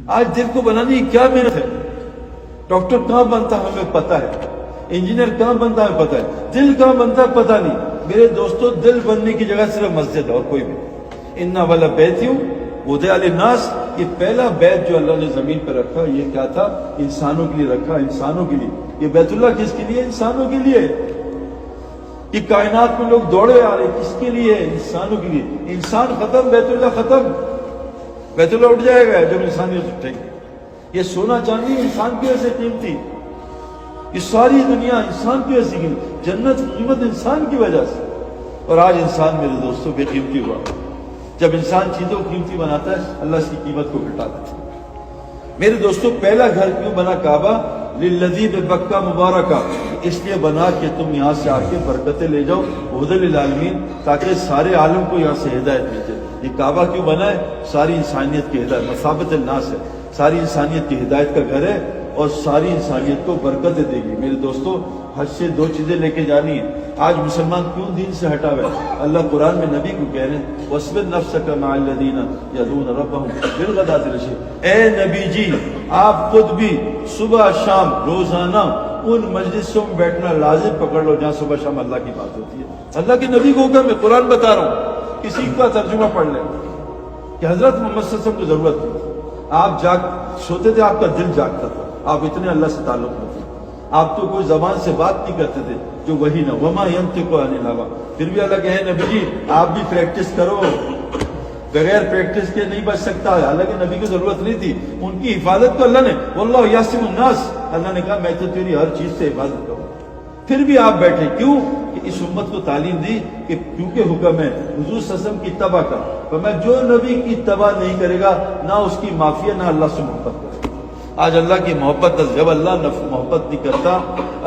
آج دل کو بنانے کی کیا محنت ہے. ڈاکٹر کہاں بنتا ہمیں پتہ ہے, انجینئر کہاں بنتا ہمیں پتہ ہے, دل کہاں بنتا ہے پتہ نہیں. میرے دوستو, دل بننے کی جگہ صرف مسجد ہے اور کوئی بھی. ان والا بیت وضع للناس, یہ پہلا بیت جو اللہ نے زمین پر رکھا یہ کیا تھا؟ انسانوں کے لیے رکھا, انسانوں کے لیے. یہ بیت اللہ کس کے لیے؟ انسانوں کے لیے. یہ کائنات میں لوگ دوڑے آ رہے, کس کے لیے؟ انسانوں کے لیے. انسان ختم, بیت اللہ ختم. بیت اللہ اٹھ جائے گا جب انسانیت اٹھے گی. یہ سونا چاندی انسان کی وجہ سے قیمتی, یہ ساری دنیا انسان کی وجہ سے قیمتی, جنت کی قیمت انسان کی وجہ سے. اور آج انسان میرے دوستوں بے قیمتی ہوا. جب انسان چیزوں کو قیمتی بناتا ہے اللہ اس کی قیمت کو گھٹا دیتا ہے. میرے دوستوں, پہلا گھر کیوں بنا کعبہ؟ للذی ببکہ مبارکہ, اس لیے بنا کہ تم یہاں سے آ کے برکتیں لے جاؤ, ہدی للعالمین, تاکہ سارے عالم کو یہاں سے ہدایت ملے. یہ کعبہ کیوں بنا ہے؟ ساری انسانیت کی ہدایت, مثابۃ الناس ہے, ساری انسانیت کی ہدایت کا گھر ہے اور ساری انسانیت کو برکتیں دے گی. میرے دوستو, حج سے دو چیزیں لے کے جانی ہیں. آج مسلمان کیوں دین سے ہٹا ہوا ہے؟ اللہ قرآن میں نبی کو کہہ رہے ہیں وَاصْبِرْ نَفْسَكَ مَعَ الَّذِينَ يَدْعُونَ رَبَّهُمْ بِالْغَدَاةِ وَالْعَشِيِّ. اے نبی جی, آپ خود بھی صبح شام روزانہ ان مجلسوں میں بیٹھنا لازم پکڑ لو جہاں صبح شام اللہ کی بات ہوتی ہے. اللہ کے نبی کو حکم ہے, قرآن بتا رہا ہوں, کسی کا ترجمہ پڑھ لیں کہ حضرت محمد صلی اللہ علیہ وسلم کو ضرورت تھی. آپ سوتے تھے, آپ کا دل جاگتا تھا, آپ اتنے اللہ سے تعلق میں تھے. آپ تو کوئی زبان سے بات نہیں کرتے تھے جو وہی نہ, وما ينطق عن الهوى. پھر بھی اللہ کہے نبی جی آپ بھی پریکٹس کرو, بغیر پریکٹس کے نہیں بچ سکتا. حالانکہ نبی کی ضرورت نہیں تھی, ان کی حفاظت کو اللہ نے, واللہ یعصم الناس, اللہ نے کہا میں تو تیری ہر چیز سے حفاظت کروں. پھر بھی آپ بیٹھے, کیوں؟ کہ اس امت کو تعلیم دی کہ کیونکہ حکم ہے حضور صلی اللہ علیہ وسلم کی اتباع کا, فرمایا جو نبی کی اتباع نہیں کرے گا نہ اس کی معافی, نہ اللہ سے محبت کرے گا. آج اللہ کی محبت, جب اللہ محبت نہیں کرتا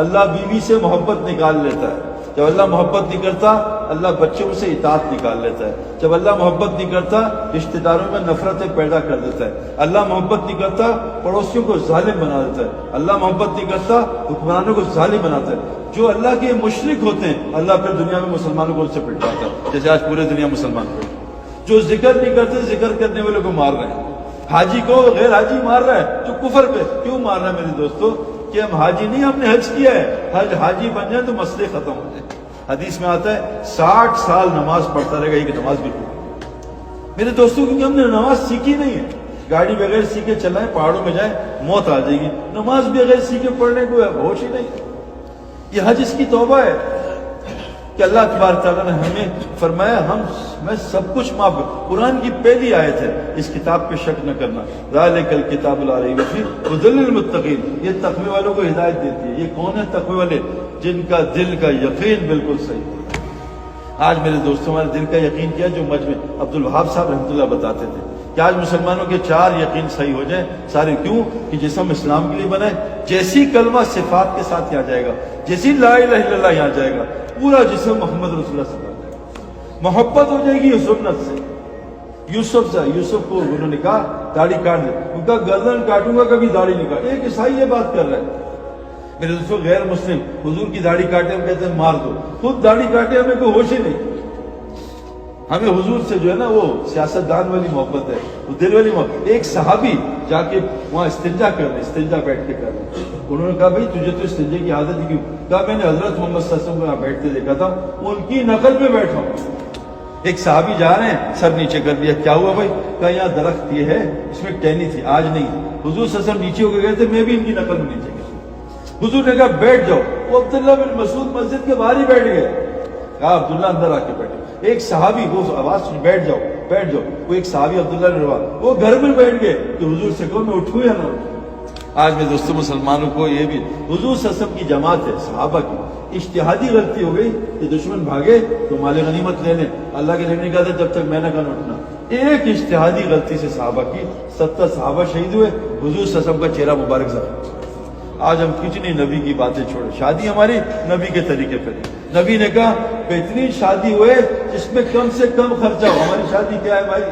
اللہ بیوی سے محبت نکال لیتا ہے. جب اللہ محبت نہیں کرتا اللہ بچوں سے اطاعت نکال لیتا ہے. جب اللہ محبت نہیں کرتا رشتہ داروں میں نفرتیں پیدا کر دیتا ہے. اللہ محبت نہیں کرتا پڑوسیوں کو ظالم بنا دیتا ہے. اللہ محبت نہیں کرتا حکمرانوں کو ظالم بناتا ہے. جو اللہ کے مشرک ہوتے ہیں اللہ پھر دنیا میں مسلمانوں کو ان سے پٹواتا ہے, جیسے آج پورے دنیا مسلمان پہ. جو ذکر نہیں کرتے ذکر کرنے والے کو مار رہے ہیں. حاجی کو غیر حاجی مار رہا ہے جو کفر پہ. کیوں مار رہا ہے میرے دوستو؟ کہ ہم حاجی نہیں, ہم نے حج کیا ہے. حاجی بن جائیں تو مسئلے ختم ہو جائیں. حدیث میں آتا ہے 60 سال نماز پڑھتا رہے گا, ایک نماز بھی پڑھے. میرے دوستوں, کیونکہ ہم نے نماز سیکھی نہیں ہے. گاڑی بغیر سیکھے چلائیں, پہاڑوں میں جائیں, موت آ جائے گی. نماز بغیر سیکھے پڑھنے کو ہوش ہی نہیں. یہ حج اس کی توبہ ہے کہ اللہ تبارک تعالیٰ نے ہمیں فرمایا میں سب کچھ معاف. قرآن کی پہلی آیت ہے, اس کتاب پہ شک نہ کرنا, ذالک الکتاب لا ریب فیہ ھدی للمتقین. یہ تقوی والوں کو ہدایت دیتی ہے. یہ کون ہے تقوی والے؟ جن کا دل کا یقین بالکل صحیح ہے. آج میرے دوستوں, ہمارے دل کا یقین کیا جو مجمع عبد الوہاب صاحب رحمۃ اللہ بتاتے تھے کہ آج مسلمانوں کے 4 یقین صحیح ہو جائیں سارے. کیوں؟ کہ جسم اسلام کے لیے بنا ہے, جیسی کلمہ صفات کے ساتھ یہاں جائے گا, جیسی لا الہ الا اللہ یہاں جائے گا, پورا جسم محمد رسول اللہ صلی اللہ علیہ وسلم. محبت ہو جائے گی سنت سے. یوسف کو انہوں نے کہا داڑھی کاٹ دے, ان کا گردن کاٹوں گا کبھی داڑھی نہیں کاٹ. ایک عیسائی یہ بات کر رہا ہے. میرے دوستوں, غیر مسلم حضور کی داڑھی کاٹے, ہم کہتے ہیں مار دو. خود داڑھی کاٹے ہمیں کوئی ہوش ہی نہیں. ہمیں حضور سے جو ہے نا وہ سیاست دان والی محبت ہے, وہ دل والی محبت. ایک صحابی جا کے وہاں استنجا کر رہے, استنجا بیٹھ کے کر رہے. انہوں نے کہا بھائی تجھے تو استنجے کی عادت ہی کیوں؟ کہا میں نے حضرت محمد صلی اللہ علیہ وسلم کو یہاں بیٹھتے دیکھا تھا, ان کی نقل میں بیٹھا ہوں. ایک صحابی جا رہے ہیں, سر نیچے کر دیا. کیا ہوا بھائی؟ کہا یہاں درخت یہ ہے, اس میں ٹہنی تھی, آج نہیں. حضور صلی اللہ علیہ وسلم نیچے ہو کے گئے تھے, میں بھی ان کی نقل میں نیچے گیا. حضور نے کہا بیٹھ جاؤ. وہ عبداللہ بن مسعود مسجد کے باہر ہی بیٹھ گئے. کہا عبداللہ اندر آ کے بیٹھے. ایک صحابی وہ آواز سن, بیٹھ جاؤ بیٹھ جاؤ. وہ ایک صحابی عبداللہ بن روا, وہ گھر میں بیٹھ گئے کہ حضور سے کہو میں اٹھوں یا نہ اٹھوں. آج میں دوستوں مسلمانوں کو یہ بھی, حضور صلی اللہ علیہ وسلم کی جماعت ہے صحابہ کی, اجتہادی غلطی ہو گئی کہ دشمن بھاگے تو مال غنیمت لے لیں. اللہ کے نبی نے کہا تھا جب تک میں نہ کہا اٹھنا. ایک اجتہادی غلطی سے صحابہ کی 70 صحابہ شہید ہوئے. حضور صلی اللہ علیہ وسلم کا چہرہ مبارک ظاہر. آج ہم کچھ نہیں, نبی کی باتیں چھوڑے. شادی ہماری نبی کے طریقے پر. نبی نے کہا بہترین شادی ہوئے جس میں کم سے کم خرچہ ہو. ہماری شادی کیا ہے بھائی؟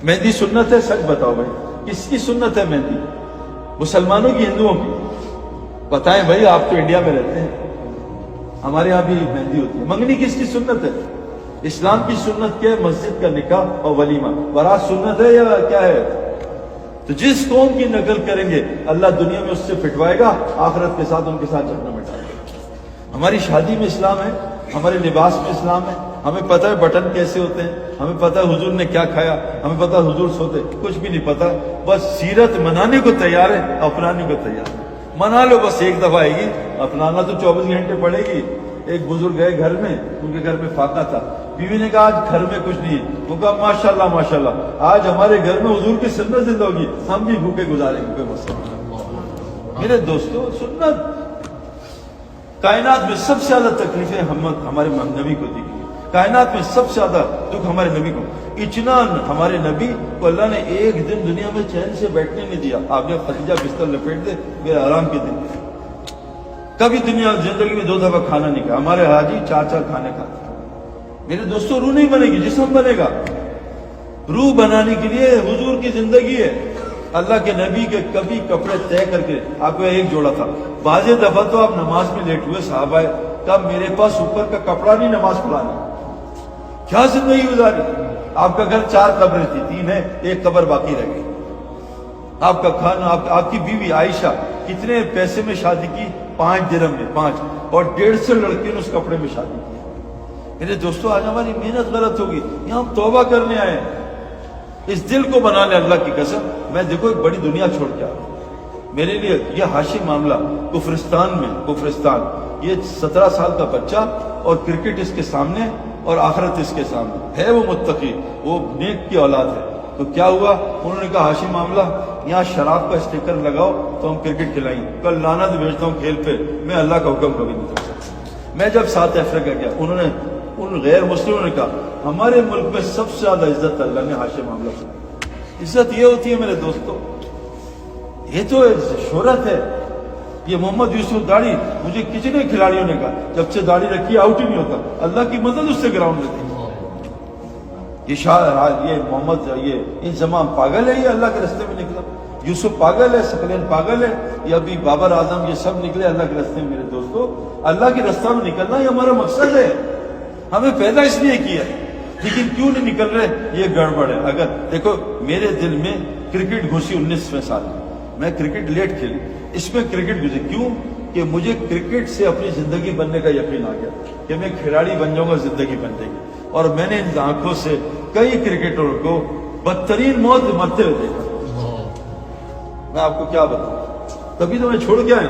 مہندی سنت ہے, سچ بتاؤ بھائی کس کی سنت ہے مہندی؟ مسلمانوں کی, ہندوؤں کی؟ بتائیں بھائی, آپ تو انڈیا میں رہتے ہیں, ہمارے یہاں بھی مہندی ہوتی ہے. منگنی کس کی سنت ہے؟ اسلام کی سنت کیا ہے؟ مسجد کا نکاح اور ولیمہ. بارات سنت ہے یا کیا ہے؟ تو جس قوم کی نقل کریں گے اللہ دنیا میں اس سے پٹوائے گا، آخرت کے ساتھ ان کے ساتھ جہنم میں ڈالے گا۔ ہماری شادی میں اسلام ہے، ہمارے لباس میں اسلام ہے، ہمیں پتہ ہے بٹن کیسے ہوتے ہیں، ہمیں پتہ ہے حضور نے کیا کھایا، ہمیں پتہ ہے حضور سوتے، کچھ بھی نہیں پتہ، بس سیرت منانے کو تیار ہے، اپنانے کو تیار ہے۔ منا لو، بس ایک دفعہ آئے گی، اپنانا تو 24 گھنٹے پڑے گی۔ ایک بزرگ گئے گھر میں، ان کے گھر میں فاقہ تھا، بیوی نے کہا آج گھر میں کچھ نہیں ہے، وہ کہا ماشاءاللہ ماشاءاللہ آج ہمارے گھر میں حضور کی سنت زندہ ہوگی، ہم بھی بھوکے گزاریں گے، کوئی مسئلہ نہیں۔ میرے دوستو، سنت کائنات میں سب سے زیادہ تکلیفیں ہمارے نبی کو دی گئی، کائنات میں سب سے زیادہ دکھ ہمارے نبی کو، اتنا ہمارے نبی کو اللہ نے ایک دن دنیا میں چین سے بیٹھنے نہیں دیا۔ آپ نے خدیجہ بستر لپیٹ دے، میرے آرام کے دن، کبھی دنیا زندگی میں 2 دفعہ کھانا نہیں کھا، ہمارے حاجی 4 کھانے کھاتے۔ میرے دوستوں، روح نہیں بنے گی، جسم بنے گا۔ روح بنانے کے لیے حضور کی زندگی ہے۔ اللہ کے نبی کے کبھی کپڑے طے کر کے آپ کو ایک جوڑا تھا، بعض دفعہ تو آپ نماز میں لیٹ ہوئے، صحابہ کا میرے پاس اوپر کا کپڑا نہیں نماز پڑھانے، کیا زندگی گزاری۔ آپ کا گھر 4 قبریں تھی، 3 ہے، 1 قبر باقی رہ گئی۔ آپ کا کھانا، آپ کی بیوی عائشہ کتنے پیسے میں شادی کی؟ 5 درہم میں، 5، اور 150 لڑکیوں نے اس کپڑے میں شادی کی۔ میرے دوستو، آج ہماری محنت غلط ہوگی، یہاں ہم توبہ کرنے آئے ہیں، اس دل کو بنا لیں اللہ کی قسم۔ میں دیکھو ایک بڑی دنیا چھوڑ کے آ رہا ہوں، میرے لیے یہ ہاشم معاملہ کفرستان، یہ 17 سال کا بچہ اور کرکٹ اس کے سامنے اور آخرت اس کے سامنے ہے، وہ متقی، وہ نیک کی اولاد ہے۔ تو کیا ہوا، انہوں نے کہا ہاشم معاملہ یہاں شراب کا اسٹیکر لگاؤ تو ہم کرکٹ کھلائیں گے، کل لعنت بھیجتا ہوں کھیل پہ، میں اللہ کا حکم کبھی نہیں کر سکتا۔ میں جب ساؤتھ افریقہ گیا، انہوں نے ان غیر مسلموں نے کہا ہمارے ملک میں سب سے زیادہ عزت اللہ نے ہاشم معاملہ کو۔ عزت یہ ہوتی ہے میرے دوستو، یہ تو شہرت ہے۔ یہ محمد یوسف داڑھی، مجھے کتنے کھلاڑیوں نے کہا جب سے داڑھی رکھی آؤٹ ہی نہیں ہوتا، اللہ کی مدد اس سے گراؤنڈ میں تھی۔ یہ محمد، یہ انضمام پاگل ہے، یہ اللہ کے راستے میں نکلا۔ یوسف پاگل ہے، ثقلین پاگل ہے، یہ ابھی بابر اعظم، یہ سب نکلے اللہ کے راستے میں۔ میرے دوستو، اللہ کے راستہ میں نکلنا یہ ہمارا مقصد ہے، ہمیں پیدا اس لیے کیا ہے، لیکن کیوں نہیں نکل رہے، یہ گڑبڑ ہے۔ اگر دیکھو میرے دل میں کرکٹ گھسی 19ویں سال میں، میں کرکٹ لیٹ کھیلی، اس میں کرکٹ گھسی، کیوں کہ مجھے کرکٹ سے اپنی زندگی بننے کا یقین آ گیا کہ میں کھلاڑی بن جاؤں گا، زندگی بن جائے گی۔ اور میں نے ان آنکھوں سے کئی کرکٹروں کو بدترین موت مرتے ہوئے دیکھا۔ میں آپ کو کیا بتاؤں، تبھی تو میں چھوڑ کے آیا۔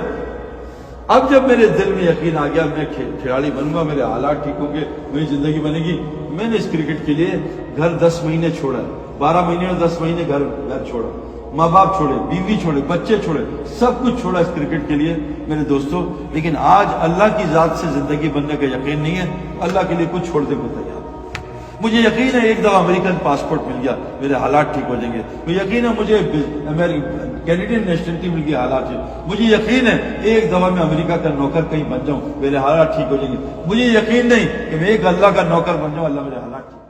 اب جب میرے دل میں یقین آ گیا میں کھلاڑی بنوں گا، میرے حالات ٹھیک ہوں گے، میری زندگی بنے گی، میں نے اس کرکٹ کے لیے گھر 10 مہینے چھوڑا، 12 مہینے اور 10 مہینے گھر چھوڑا، ماں باپ چھوڑے، بیوی چھوڑے، بچے چھوڑے، سب کچھ چھوڑا اس کرکٹ کے لیے میرے دوستو۔ لیکن آج اللہ کی ذات سے زندگی بننے کا یقین نہیں ہے، اللہ کے لیے کچھ چھوڑنے کو تیار۔ مجھے یقین ہے ایک دفعہ امریکن پاسپورٹ مل گیا میرے حالات ٹھیک ہو جائیں گے، مجھے یقین ہے مجھے کینیڈین نیشنلٹی مل گئی، حالات ٹھیک، مجھے یقین ہے ایک دفعہ میں امریکہ کا نوکر کہیں بن جاؤں، میرے حالات ٹھیک ہو جائیں گے، مجھے یقین نہیں کہ میں ایک اللہ کا نوکر بن جاؤں، اللہ میرے حالات ٹھیک